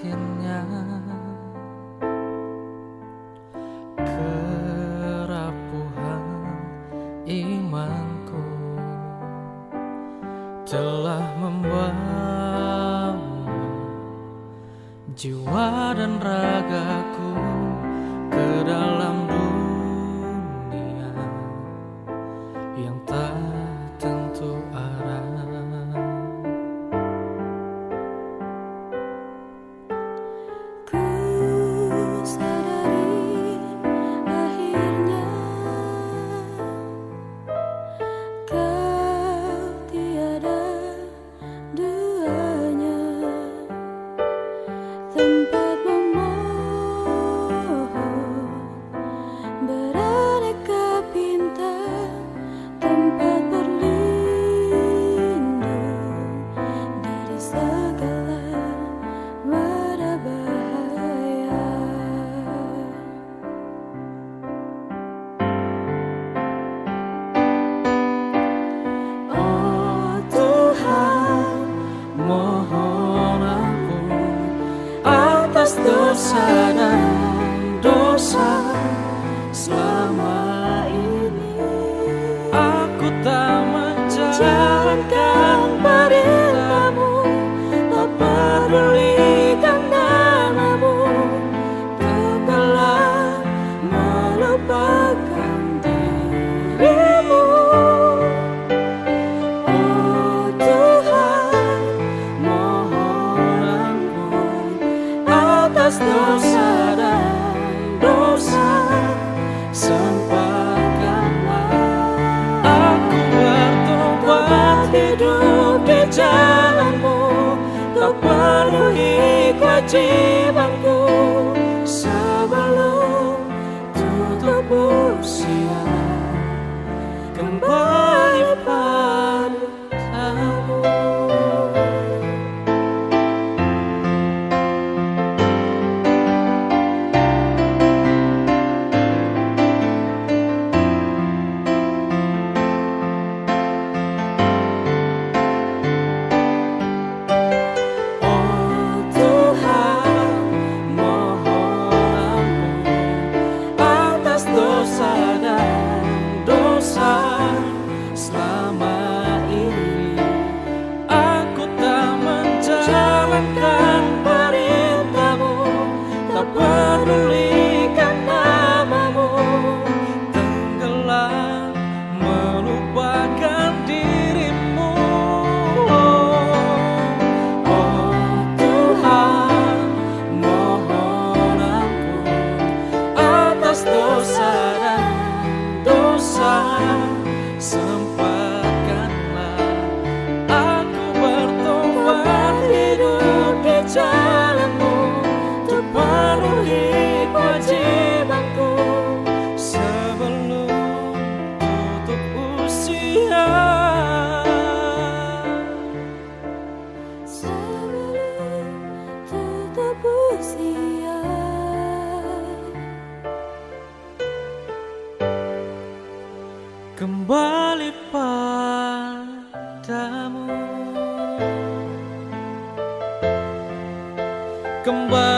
akhirnya kerapuhan imanku telah membawa jiwa dan ragaku ke dalam dunia yang tak tentu arah. Ku sadari akhirnya kau tiada duanya, tempat memohon beraneka bintang, tempat berlindung dari segala mara bahaya. Oh Tuhan, mohon ampun atas dosa dan dosa selama ini. Aku tak menjalankan perintah-Mu, tak pedulikan nama-Mu, telah melupakan diri-Mu. Oh Tuhan, mohon ampun atas dosa dan dosa. Sempatkanlah aku bertobat, hidup di jalan-Mu, tak penuhi kewajibanku sebelum tutup usia, kembali padamu. Oh Tuhan, mohon ampun atas dosa dan dosa selama ini. Aku tak menjalankan perintah-Mu, tak pedulikan nama-Mu, tenggelam melupakan diri-Mu. Oh Tuhan, mohon ampun atas dosa dan dosa. Sempatkanlah aku bertobat, hidup di jalan-Mu, tak penuhi kewajibanku sebelum tutup usia. Sebelum tutup usia, kembali padamu, kembali